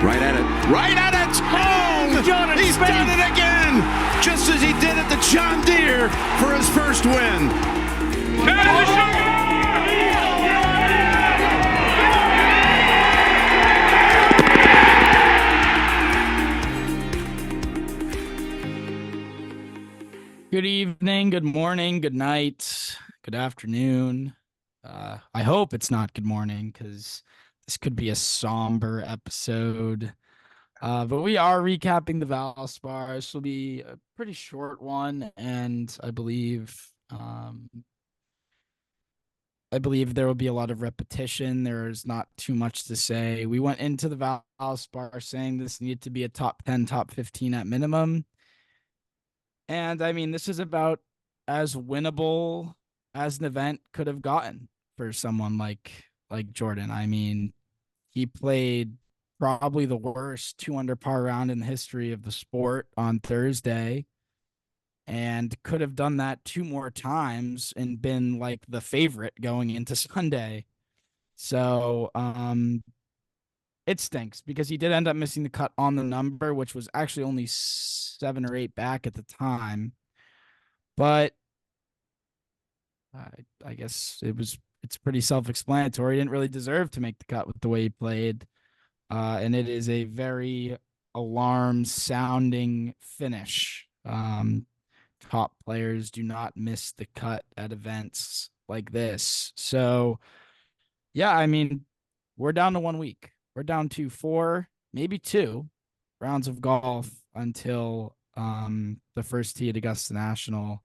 Right at it. Right at it. Oh, Jordan he's Spieth. done it again. Just as he did at the John Deere for his first win. Good evening, good morning, good night, good afternoon. I hope it's not good morning because this could be a somber episode. But we are recapping the Valspar. This will be a pretty short one, and I believe there will be a lot of repetition. There's not too much to say. We went into the Valspar saying this needed to be a top 10, top 15 at minimum. And I mean, this is about as winnable as an event could have gotten for someone like Jordan. I mean, he played probably the worst 2 under par round in the history of the sport on Thursday, and could have done that 2 more times and been like the favorite going into Sunday. So it stinks because he did end up missing the cut on the number, which was actually only 7 or 8 back at the time. But I guess it's pretty self-explanatory. He didn't really deserve to make the cut with the way he played. And it is a very alarm-sounding finish. Top players do not miss the cut at events like this. So, yeah, I mean, we're down to 1 week. We're down to 4, maybe 2 rounds of golf until the first tee at Augusta National.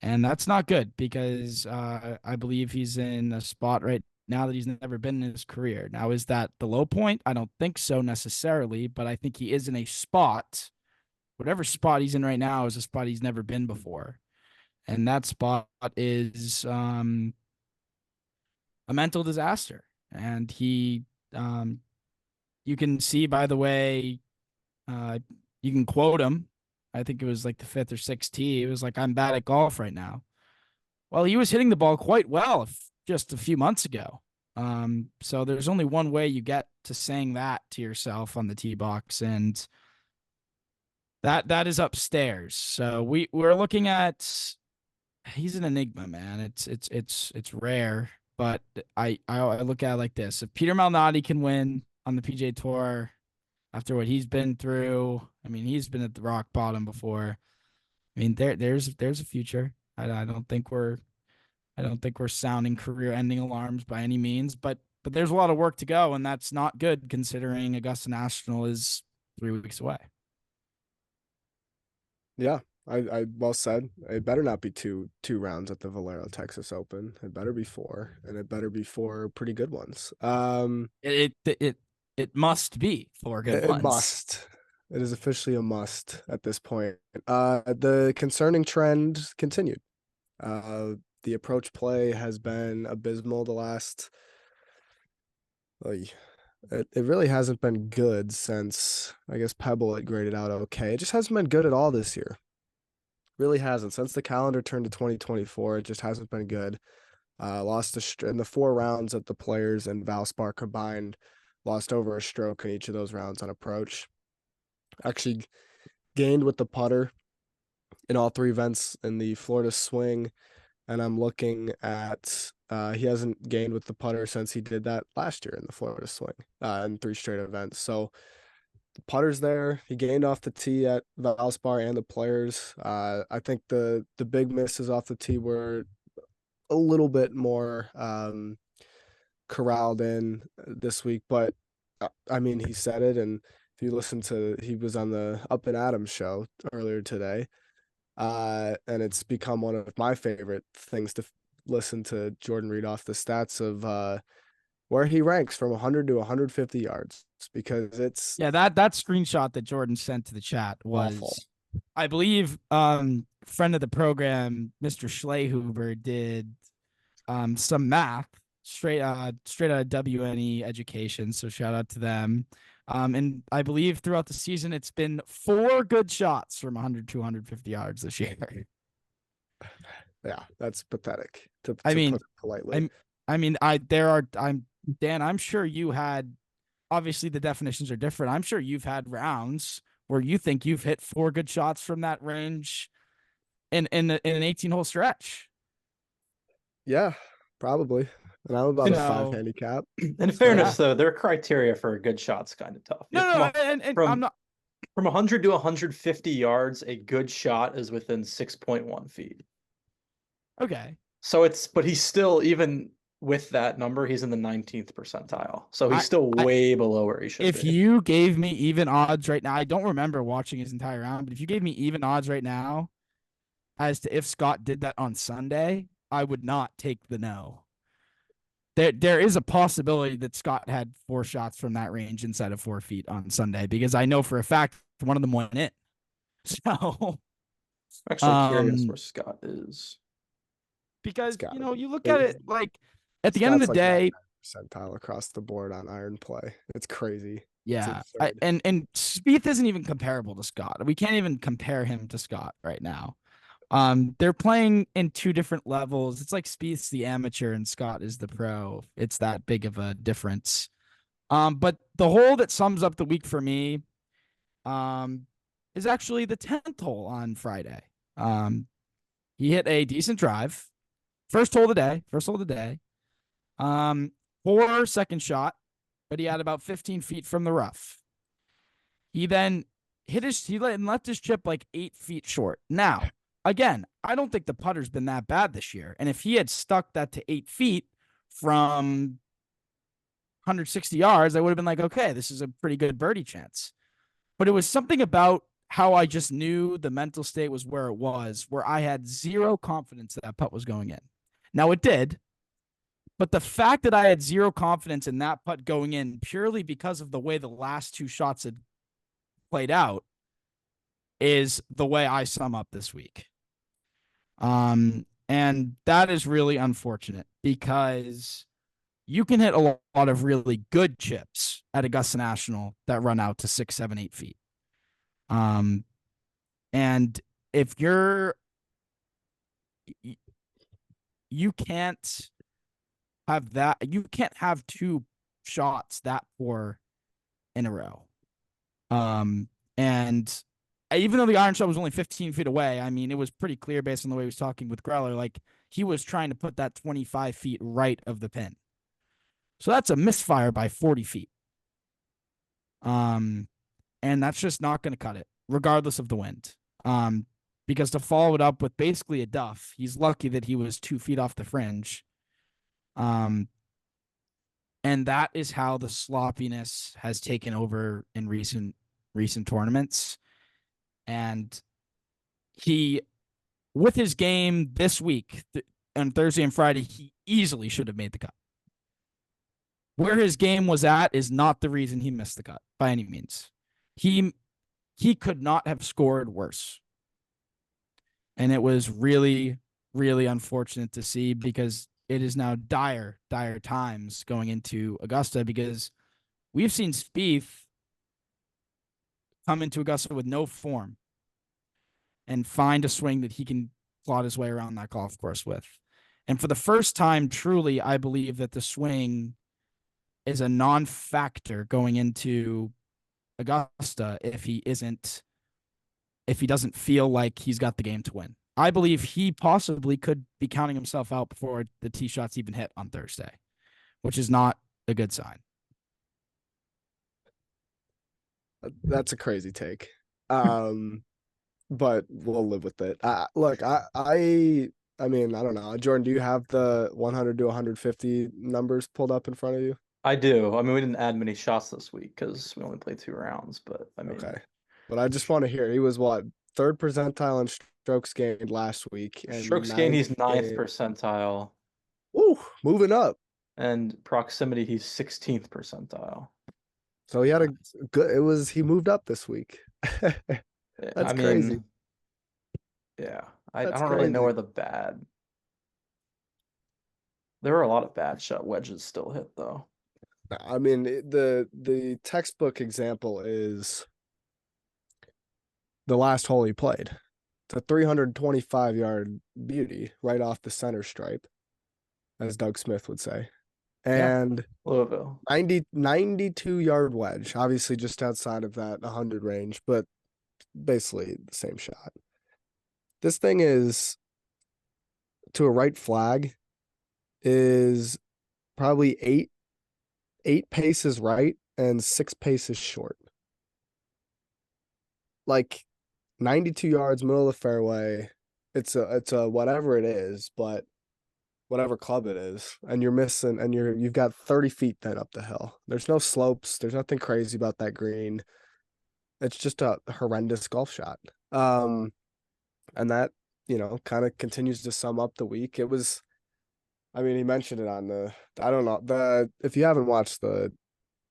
And that's not good because I believe he's in a spot right now that he's never been in his career. Now, is that the low point? I don't think so necessarily, but I think he is in a spot. Whatever spot he's in right now is a spot he's never been before. And that spot is a mental disaster. And he, you can see, by the way, you can quote him. I think it was like the 5th or 6th tee. It was like, I'm bad at golf right now. Well, he was hitting the ball quite well just a few months ago. So there's only one way you get to saying that to yourself on the tee box, and that is upstairs. So we're looking at, he's an enigma, man. It's rare, but I look at it like this: if Peter Malnati can win on the PGA Tour after what he's been through, I mean, he's been at the rock bottom before. I mean, there's a future. I don't think we're sounding career-ending alarms by any means, but there's a lot of work to go, and that's not good considering Augusta National is 3 weeks away. Yeah, I well said. It better not be two rounds at the Valero Texas Open. It better be 4, and it better be 4 pretty good ones. It must be 4 good ones. It must. It is officially a must at this point. The concerning trend continued. The approach play has been abysmal the last. It really hasn't been good since, I guess, Pebble had graded out okay. It just hasn't been good at all this year. Really hasn't. Since the calendar turned to 2024, it just hasn't been good. Lost in the 4 rounds that the players and Valspar combined, lost over a stroke in each of those rounds on approach. Actually gained with the putter in all 3 events in the Florida swing. And I'm looking at he hasn't gained with the putter since he did that last year in the Florida swing in 3 straight events. So the putter's there. He gained off the tee at Valspar and the players. I think the big misses off the tee were a little bit more corralled in this week. But, I mean, he said it. And if you listen to, he was on the Up and Adams show earlier today. And it's become one of my favorite things to listen to Jordan read off the stats of where he ranks from 100 to 150 yards, because it's that screenshot that Jordan sent to the chat was awful. I believe friend of the program, Mr. Schlehuber, did some math straight out of WNE education, so shout out to them. And I believe throughout the season, it's been 4 good shots from 100 to 150 yards this year. Yeah, that's pathetic. I mean, put it politely. Dan, I'm sure you had obviously the definitions are different. I'm sure you've had rounds where you think you've hit 4 good shots from that range in an 18-hole stretch. Yeah, probably. And I'm about You a 5 know, handicap. In So fairness, though, their criteria for a good shot's kind of tough. no, and I'm not. From 100 to 150 yards, a good shot is within 6.1 feet. Okay. So but he's still, even with that number, he's in the 19th percentile. So he's still way below where he should If be. you gave me even odds right now, I don't remember watching his entire round, but if you gave me even odds right now as to if Scott did that on Sunday, I would not take the no. There is a possibility that Scott had 4 shots from that range inside of 4 feet on Sunday, because I know for a fact one of them went in. So I'm actually curious where Scott is. because gotta you look be. at it like at the end of the Scott's like day, 99th percentile across the board on iron play. It's crazy. yeah. It's absurd. And Spieth isn't even comparable to Scott. We can't even compare him to Scott right now. They're playing in 2 different levels. It's like Spieth's the amateur and Scott is the pro. It's that big of a difference. But the hole that sums up the week for me, is actually the 10th hole on Friday. He hit a decent drive. First hole of the day. 4 second shot, but he had about 15 feet from the rough. He then left his chip like 8 feet short. Now, again, I don't think the putter's been that bad this year. And if he had stuck that to 8 feet from 160 yards, I would have been like, okay, this is a pretty good birdie chance. But it was something about how I just knew the mental state was where it was, where I had zero confidence that putt was going in. Now it did, but the fact that I had zero confidence in that putt going in purely because of the way the last 2 shots had played out is the way I sum up this week. And that is really unfortunate because you can hit a lot of really good chips at Augusta National that run out to 6, 7, 8 feet. And if you can't have that, you can't have 2 shots that poor in a row. And even though the iron shot was only 15 feet away, I mean, it was pretty clear based on the way he was talking with Greller, like he was trying to put that 25 feet right of the pin. So that's a misfire by 40 feet. And that's just not going to cut it, regardless of the wind. Because to follow it up with basically a duff, he's lucky that he was 2 feet off the fringe. And that is how the sloppiness has taken over in recent tournaments. And he, with his game this week, on Thursday and Friday, he easily should have made the cut. Where his game was at is not the reason he missed the cut by any means. He could not have scored worse. And it was really, really unfortunate to see because it is now dire times going into Augusta because we've seen Spieth come into Augusta with no form and find a swing that he can plot his way around that golf course with. And for the first time, truly, I believe that the swing is a non-factor going into Augusta if he doesn't feel like he's got the game to win. I believe he possibly could be counting himself out before the tee shots even hit on Thursday, which is not a good sign. That's a crazy take. But we'll live with it. Look, I mean, I don't know. Jordan, do you have the 100 to 150 numbers pulled up in front of you? I do. I mean, we didn't add many shots this week because we only played 2 rounds, but I mean, Okay. But I just want to hear, he was what, 3rd percentile in strokes gained last week, and strokes gained, he's 9th percentile. Ooh, moving up. And proximity, he's 16th percentile. So he had a good. He moved up this week. That's crazy. Yeah, I don't really know where there were a lot of bad shot wedges still hit though. I mean, the textbook example is the last hole he played. It's a 325-yard beauty right off the center stripe, as Doug Smith would say. and Louisville. 92-yard wedge, obviously just outside of that 100 range, but basically the same shot. This thing is, to a right flag, is probably eight paces right and 6 paces short. Like 92 yards, middle of the fairway. It's a whatever it is, but whatever club it is, and you're missing, and you've got 30 feet then up the hill. There's no slopes. There's nothing crazy about that green. It's just a horrendous golf shot. And that, kind of continues to sum up the week. It was, I mean, he mentioned it on I don't know, if you haven't watched the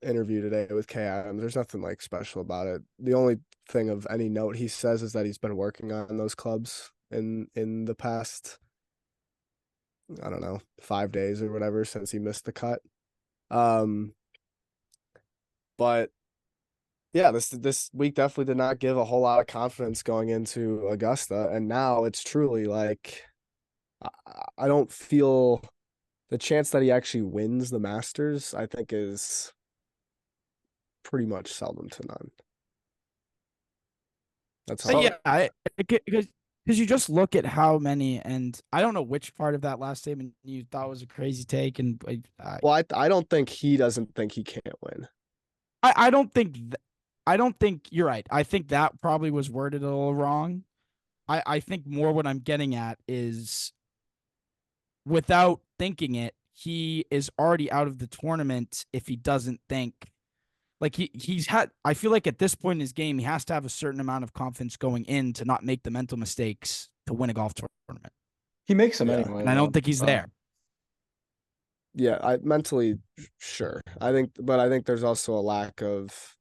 interview today with Kay Adams, there's nothing like special about it. The only thing of any note he says is that he's been working on those clubs in the past, I don't know, 5 days or whatever since he missed the cut. But yeah, this week definitely did not give a whole lot of confidence going into Augusta, and now it's truly like I don't feel the chance that he actually wins the Masters, I think, is pretty much seldom to none. That's how. Yeah, because you just look at how many, and I don't know which part of that last statement you thought was a crazy take, and well, I don't think he doesn't think he can't win. I don't think I don't think you're right. I think that probably was worded a little wrong. I think more what I'm getting at is, without thinking it, he is already out of the tournament if he doesn't think. Like he's had, I feel like at this point in his game, he has to have a certain amount of confidence going in to not make the mental mistakes to win a golf tournament. He makes them anyway. And I don't think he's there. Yeah, I mentally sure. I think there's also a lack of.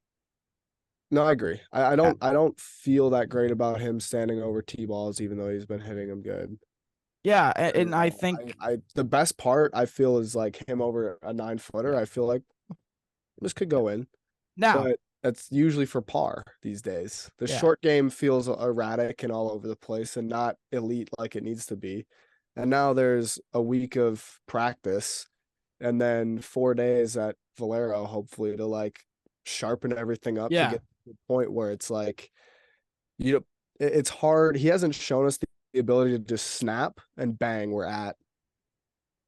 No, I agree. I don't feel that great about him standing over tee balls, even though he's been hitting them good. Yeah, and I think I the best part I feel is like him over a 9-footer. I feel like this could go in. now, But that's usually for par these days. The Yeah. short game feels erratic and all over the place and not elite like it needs to be. And now there's a week of practice and then 4 days at Valero, hopefully, to like sharpen everything up to Yeah. get to the point where it's like, it's hard. He hasn't shown us the ability to just snap and bang, we're at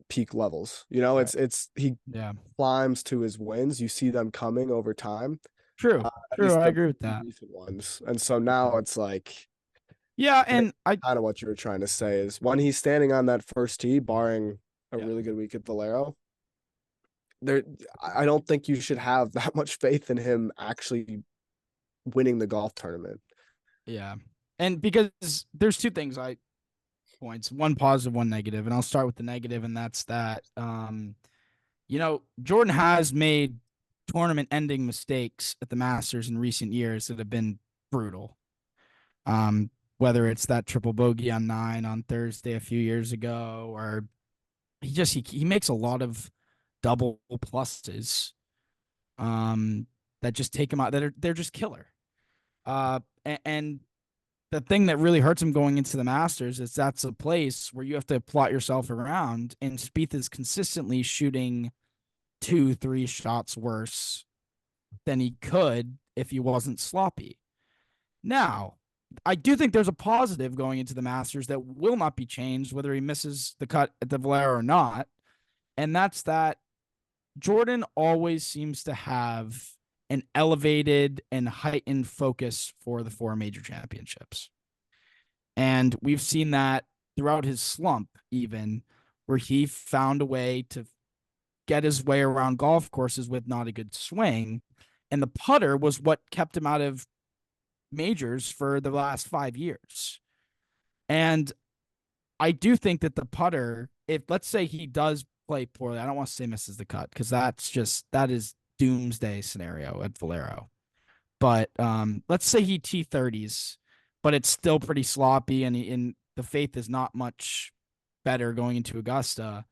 peak levels. Right. He yeah, climbs to his wins. You see them coming over time. true, At true. least I the agree with that. recent ones. And so now it's like, Yeah, and I kind of what you were trying to say is when he's standing on that first tee, barring a Yeah. really good week at Valero, I don't think you should have that much faith in him actually winning the golf tournament. Yeah. And because there's two things points, one positive, one negative, and I'll start with the negative, and that's that Jordan has made tournament ending mistakes at the Masters in recent years that have been brutal. Whether it's that triple bogey on 9 on Thursday a few years ago, or he makes a lot of double pluses that just take him out, they're just killer. And the thing that really hurts him going into the Masters is that's a place where you have to plot yourself around, and Spieth is consistently shooting 2-3 shots worse than he could if he wasn't sloppy. Now, I do think there's a positive going into the Masters that will not be changed whether he misses the cut at the Valero or not, and that's that Jordan always seems to have an elevated and heightened focus for the 4 major championships. And we've seen that throughout his slump, even, where he found a way to get his way around golf courses with not a good swing. And the putter was what kept him out of majors for the last 5 years. And I do think that the putter, if let's say he does play poorly, I don't want to say misses the cut, because that is doomsday scenario at Valero. But let's say he T30s, but it's still pretty sloppy, and the faith is not much better going into Augusta.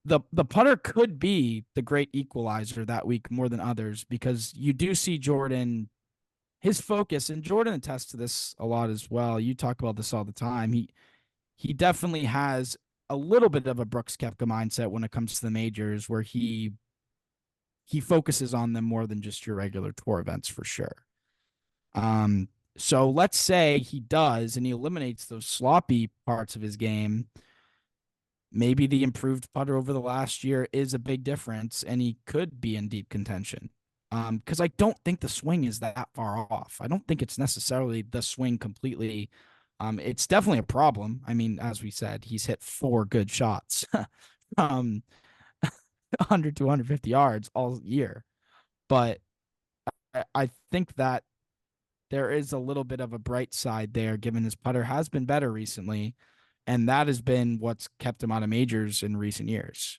The putter could be the great equalizer that week more than others, because you do see Jordan, his focus, and Jordan attests to this a lot as well. You talk about this all the time. He definitely has a little bit of a Brooks Koepka mindset when it comes to the majors, where he focuses on them more than just your regular tour events for sure. So let's say he does and he eliminates those sloppy parts of his game. Maybe the improved putter over the last year is a big difference and he could be in deep contention. Because I don't think the swing is that far off. I don't think it's necessarily the swing completely. It's definitely a problem. I mean, as we said, he's hit 4 good shots, 100 to 150 yards all year. But I think that there is a little bit of a bright side there, given his putter has been better recently, and that has been what's kept him out of majors in recent years.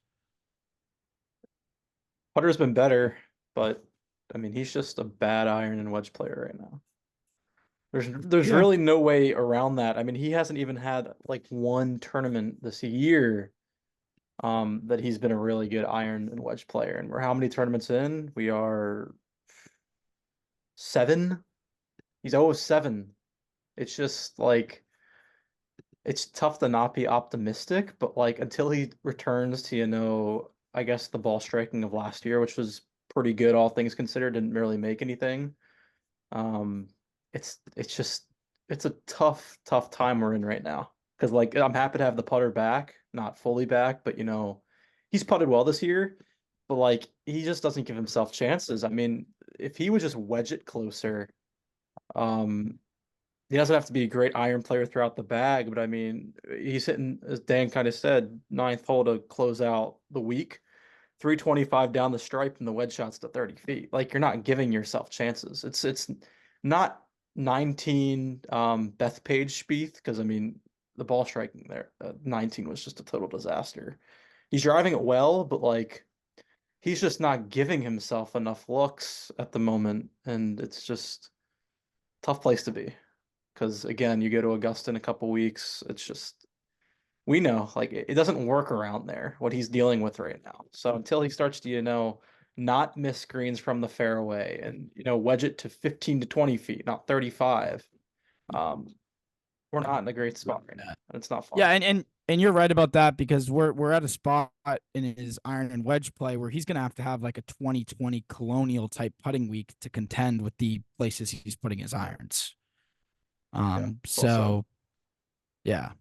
Putter's been better, but I mean, he's just a bad iron and wedge player right now. There's Yeah. really no way around that. I mean, he hasn't even had like one tournament this year that he's been a really good iron and wedge player. And we're how many tournaments in? We are 7. He's 0-7. It's just like it's tough to not be optimistic, but like until he returns to, I guess the ball striking of last year, which was pretty good, all things considered, didn't really make anything. It's just it's a tough time we're in right now. Because like I'm happy to have the putter back, not fully back, but he's putted well this year, but like he just doesn't give himself chances. I mean, if he would just wedge it closer, he doesn't have to be a great iron player throughout the bag, but I mean, he's hitting, as Dan kind of said, 9th hole to close out the week, 325 down the stripe, and the wedge shots to 30 feet. Like you're not giving yourself chances. It's not 19 Bethpage Spieth, because I mean the ball striking there 19 was just a total disaster. He's driving it well, but like he's just not giving himself enough looks at the moment, and it's just tough place to be. Because again, you go to Augusta in a couple weeks, it's just we know like it doesn't work around there what he's dealing with right now. So until he starts to not miss screens from the fairway and wedge it to 15 to 20 feet, not 35, we're not in a great spot right now, and it's not fun. Yeah, and you're right about that, because we're at a spot in his iron and wedge play where he's gonna have like a 2020 Colonial type putting week to contend with the places he's putting his irons. So yeah.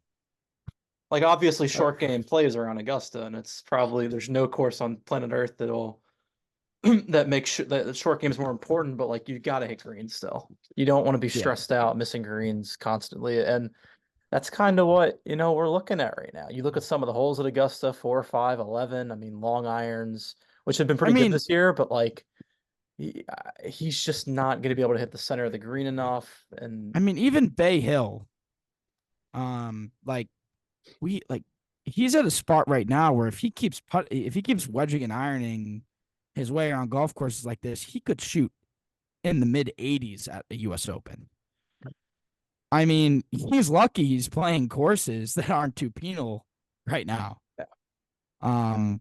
Like obviously short game plays around Augusta, and it's probably there's no course on planet Earth that'll that makes sure that the short game is more important, but like you gotta hit greens still. You don't want to be stressed out missing greens constantly. And that's kind of what we're looking at right now. You look at some of the holes at Augusta, 4, 5, 11. I mean, long irons, which have been pretty good this year, but like he's just not going to be able to hit the center of the green enough. And I mean, even Bay Hill, he's at a spot right now where if he keeps wedging and ironing his way around golf courses like this, he could shoot in the mid 80s at the U.S. Open. I mean, he's lucky he's playing courses that aren't too penal right now. Yeah.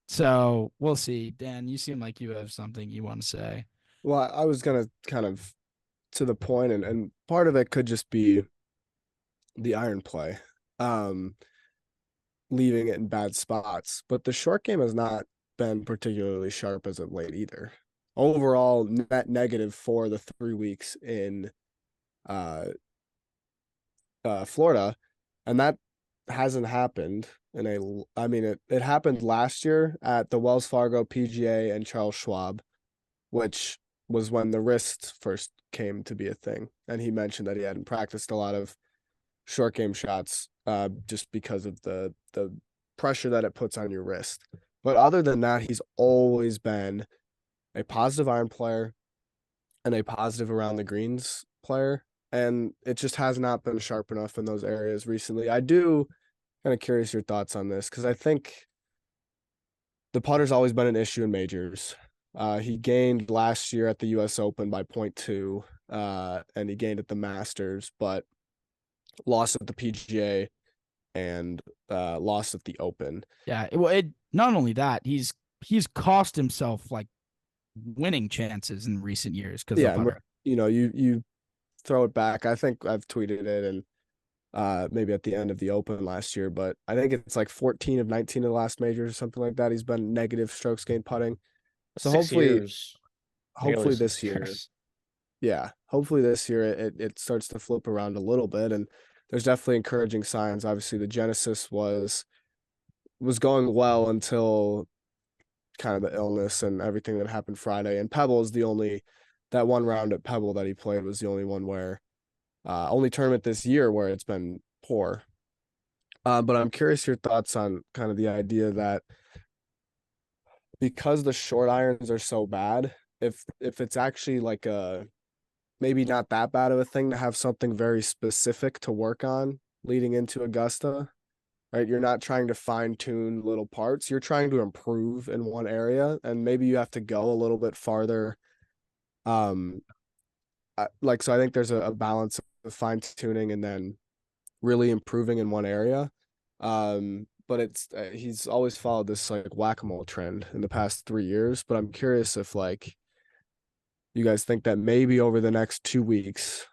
So we'll see. Dan, you seem like you have something you want to say. Well, I was gonna kind of to the point, and part of it could just be the iron play, leaving it in bad spots. But the short game has not been particularly sharp as of late either. Overall, net negative for the 3 weeks in Florida, and that hasn't happened it happened last year at the Wells Fargo PGA and Charles Schwab, which was when the wrist first came to be a thing. And he mentioned that he hadn't practiced a lot of short game shots just because of the pressure that it puts on your wrist. But other than that, he's always been a positive iron player and a positive around the greens player. And it just has not been sharp enough in those areas recently. I do kind of curious your thoughts on this, because I think the putter's always been an issue in majors. He gained last year at the U.S. Open by 0.2, and he gained at the Masters, but lost at the PGA and lost at the Open. Yeah, not only that, he's cost himself like winning chances in recent years because you throw it back. I think I've tweeted it, and maybe at the end of the Open last year, but I think it's like 14 of 19 of the last majors or something like that. He's been negative strokes gained putting. So 6 years. Nearly hopefully six this year, years. yeah, hopefully this year it starts to flip around a little bit, and there's definitely encouraging signs. Obviously, the Genesis was going well until kind of the illness and everything that happened Friday. And Pebble is the only that one round at Pebble that he played was the only one where only tournament this year where it's been poor. But I'm curious your thoughts on kind of the idea that because the short irons are so bad, if it's actually like a maybe not that bad of a thing to have something very specific to work on leading into Augusta, right? You're not trying to fine tune little parts. You're trying to improve in one area, and maybe you have to go a little bit farther. So I think there's a balance of fine tuning and then really improving in one area. But it's he's always followed this like whack-a-mole trend in the past 3 years. But I'm curious if like you guys think that maybe over the next 2 weeks,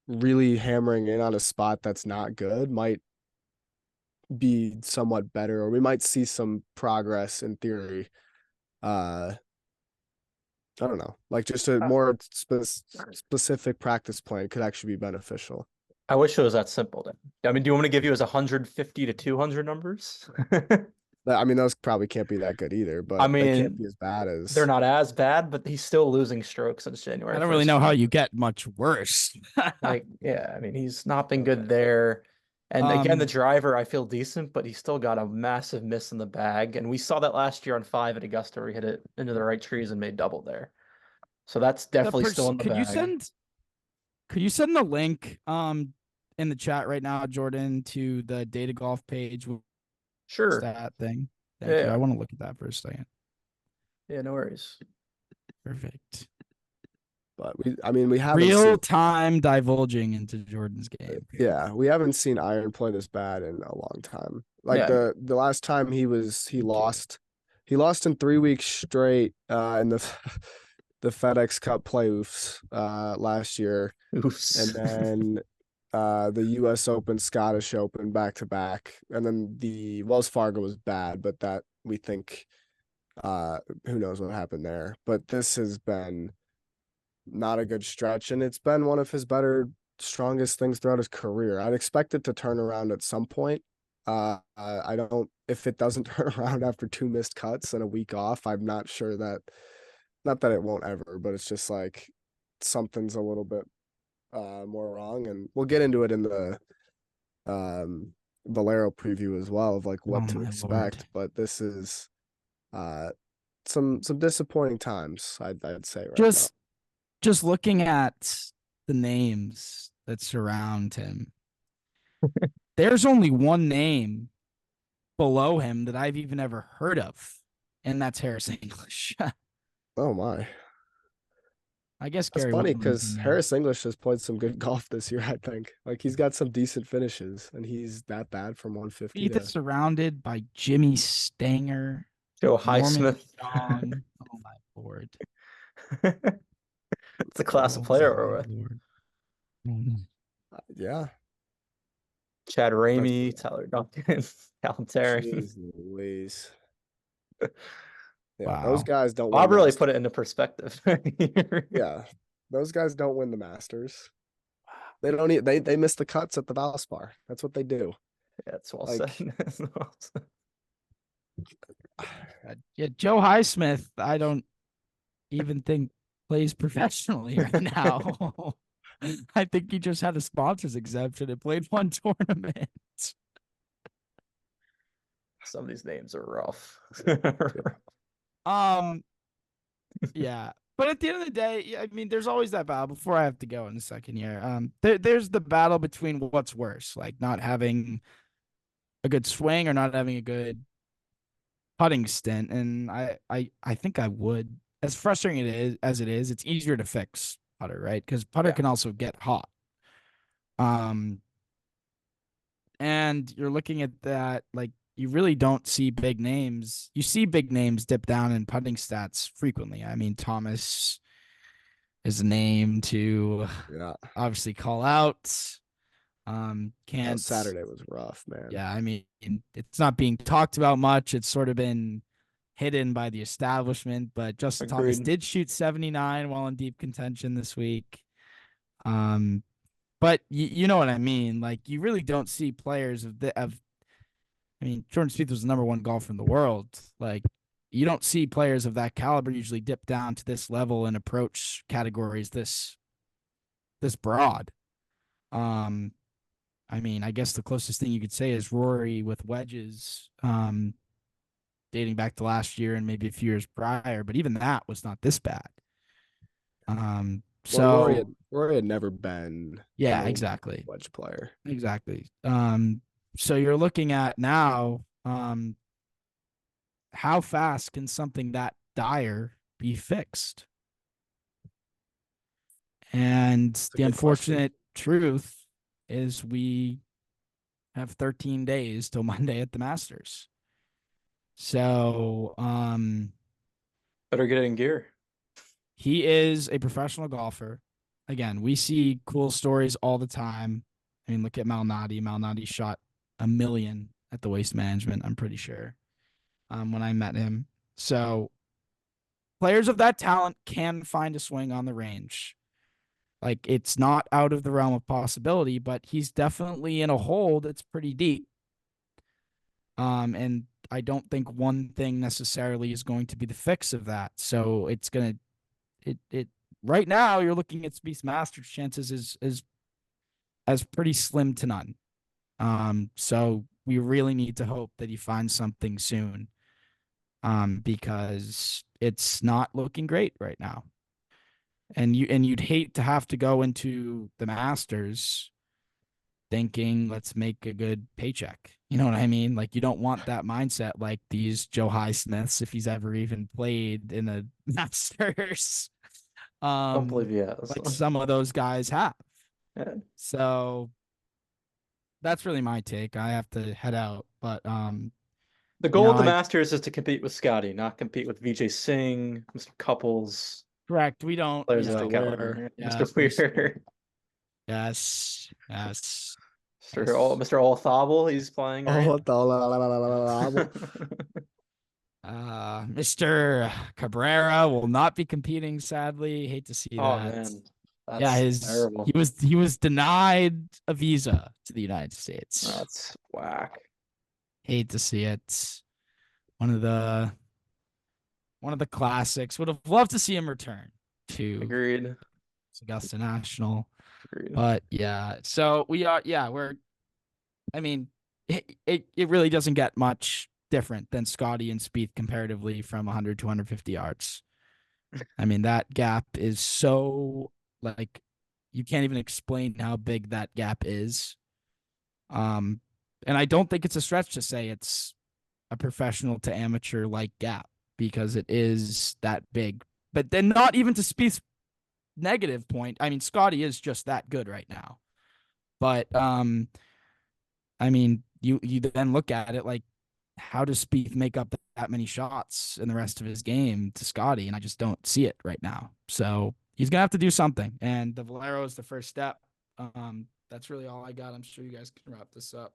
really hammering in on a spot that's not good might be somewhat better, or we might see some progress in theory. I don't know, like just a more specific practice plan could actually be beneficial. I wish it was that simple. Then. I mean, do you want me to give you his 150 to 200 numbers? I mean, those probably can't be that good either, but I they can't mean, be as bad as they're not as bad, but he's still losing strokes since January I don't really 1st. know how you get much worse. Like, yeah, I mean, he's not been good there. And again, the driver, I feel decent, but he still got a massive miss in the bag. And we saw that last year on 5 at Augusta where he hit it into the right trees and made double there. So that's definitely still in the bag. Could you send the link in the chat right now, Jordan, to the Data Golf page with Sure. that thing? Thank you. I want to look at that for a second. Yeah, no worries. Perfect. But we haven't real time divulging into Jordan's game. Yeah, we haven't seen iron play this bad in a long time. Like the last time he lost in 3 weeks straight in the the FedEx Cup playoffs last year. Oops. And then the US Open, Scottish Open back to back. And then the Wells Fargo was bad, but that we think who knows what happened there. But this has been not a good stretch, and it's been one of his better, strongest things throughout his career. I'd expect it to turn around at some point. I don't, if it doesn't turn around after 2 missed cuts and a week off, I'm not sure that, not that it won't ever, but it's just like something's a little bit more wrong. And we'll get into it in the Valero preview as well of like what to expect. Lord. But this is some disappointing times, I'd say right now. Just looking at the names that surround him, there's only one name below him that I've even ever heard of, and that's Harris English. Oh my. I guess that's Gary funny because Harris English has played some good golf this year, I think. Like he's got some decent finishes, and he's that bad from 150. He's surrounded by Jimmy Stanger, Joe Highsmith. Oh my Lord. It's a class of player we're with. Yeah. Chad Ramey, Tyler Duncan, Callum Tarrant. Jeez Louise. Yeah, wow. Those guys don't Bob really put it into perspective. Yeah. Those guys don't win the Masters. They don't need, they miss the cuts at the Valspar. That's what they do. Yeah, that's well said. Yeah, Joe Highsmith, I don't even think plays professionally right now. I think he just had a sponsors exemption and played one tournament. Some of these names are rough. Yeah. But at the end of the day, I mean, there's always that battle before I have to go in the second year. There's the battle between what's worse, like not having a good swing or not having a good putting stint. And I think I would, as frustrating as it is, it's easier to fix putter, right? Because putter can also get hot. And you're looking at that, like you really don't see big names. You see big names dip down in putting stats frequently. I mean, Thomas is a name to obviously call out. Oh, Can't Saturday was rough, man. Yeah, I mean, it's not being talked about much. It's sort of been hidden by the establishment, but Justin Thomas Agreed. did shoot 79 while in deep contention this week. Um, but you know what I mean? Like, you really don't see players I mean, Jordan Spieth was the number one golfer in the world. Like, you don't see players of that caliber usually dip down to this level and approach categories this broad. Um, I mean, I guess the closest thing you could say is Rory with wedges, dating back to last year and maybe a few years prior, but even that was not this bad. Well, Rory So had never been yeah, a exactly. wedge player. Exactly. So you're looking at now, how fast can something that dire be fixed? And It's a the good question. unfortunate truth is we have 13 days till Monday at the Masters. So, Better get it in gear. he is a professional golfer. Again, we see cool stories all the time. I mean, look at Malnati. Malnati shot a million at the Waste Management, I'm pretty sure, when I met him. So players of that talent can find a swing on the range. Like, it's not out of the realm of possibility, but he's definitely in a hole that's pretty deep. And I don't think one thing necessarily is going to be the fix of that. So it's gonna it right now you're looking at Spieth's Masters chances is as pretty slim to none. So we really need to hope that he finds something soon. Because it's not looking great right now. And you'd hate to have to go into the Masters thinking let's make a good paycheck. You know what I mean? Like, you don't want that mindset like these Joe Highsmiths, if he's ever even played in a Masters. Don't believe he has. Like some of those guys have. Yeah. So that's really my take. I have to head out, but The goal of the I Masters is to compete with Scotty, not compete with VJ Singh, Mr. Couples, correct. We don't, players you of know, that Weir. caliber. yeah, Mr. Weir, yes, yes, Mr. Olthable, he's playing, Oh, right? what the Mr. Cabrera will not be competing, sadly. Hate to see Oh that. man, Yeah, that's terrible. he was denied a visa to the United States. That's whack. Hate to see it. One of the classics. Would have loved to see him return to Agreed. Augusta National. Agreed. But yeah, so we're I mean, it really doesn't get much different than Scotty and Spieth comparatively from 100 to 150 yards. I mean, that gap is so, like, you can't even explain how big that gap is. And I don't think it's a stretch to say it's a professional to amateur like gap, because it is that big. But then not even to Spieth's negative point. I mean, Scotty is just that good right now. But I mean, you then look at it like, how does Spieth make up that many shots in the rest of his game to Scotty? And I just don't see it right now. So he's gonna have to do something. And the Valero is the first step. That's really all I got. I'm sure you guys can wrap this up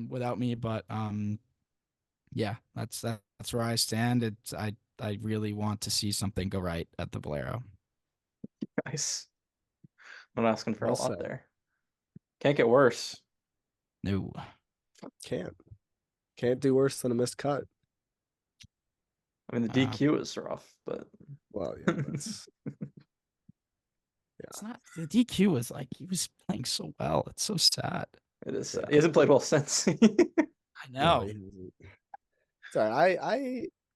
without me, but yeah, that's where I stand. It's I really want to see something go right at the Valero. Nice. I'm not asking for Well a lot said. there. Can't get worse. No. Can't do worse than a missed cut. I mean, the DQ is rough, but Well, yeah, that's It's not, the DQ was like, he was playing so well. It's so sad. it is. Yeah. He hasn't played well since. I no, know. Sorry,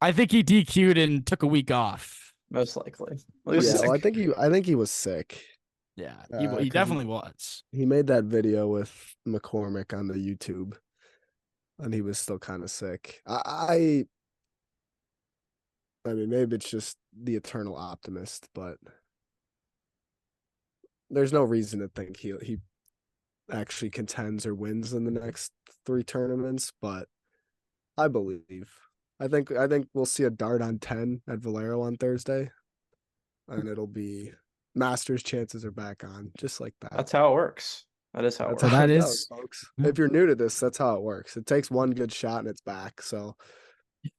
I think he DQ'd and took a week off. Most likely. yeah, well, I think he was sick. Yeah, he he definitely was. He made that video with McCormick on the YouTube, and he was still kind of sick. I mean, maybe it's just the eternal optimist, but there's no reason to think he actually contends or wins in the next 3 tournaments. But I believe. I think we'll see a dart on 10 at Valero on Thursday, and it'll be Masters chances are back on, just like that. That's how it works. That is how it That's works. how That it is- goes, folks. yeah. If you're new to this, that's how it works. It takes one good shot and it's back. So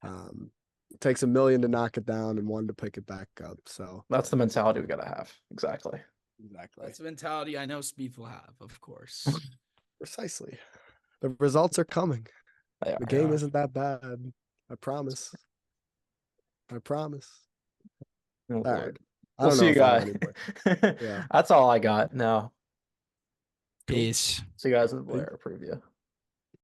it takes 1 million to knock it down and 1 to pick it back up. So That's the mentality we gotta have. Exactly. exactly. That's the mentality I know Spieth will have, of course. Precisely. The results are coming. They The are. game isn't that bad. I promise. I promise. Oh, All Lord. right. I We'll don't see know you if I have guys. any more. Yeah. That's all I got. No. Peace. See you guys in the Peace. player preview.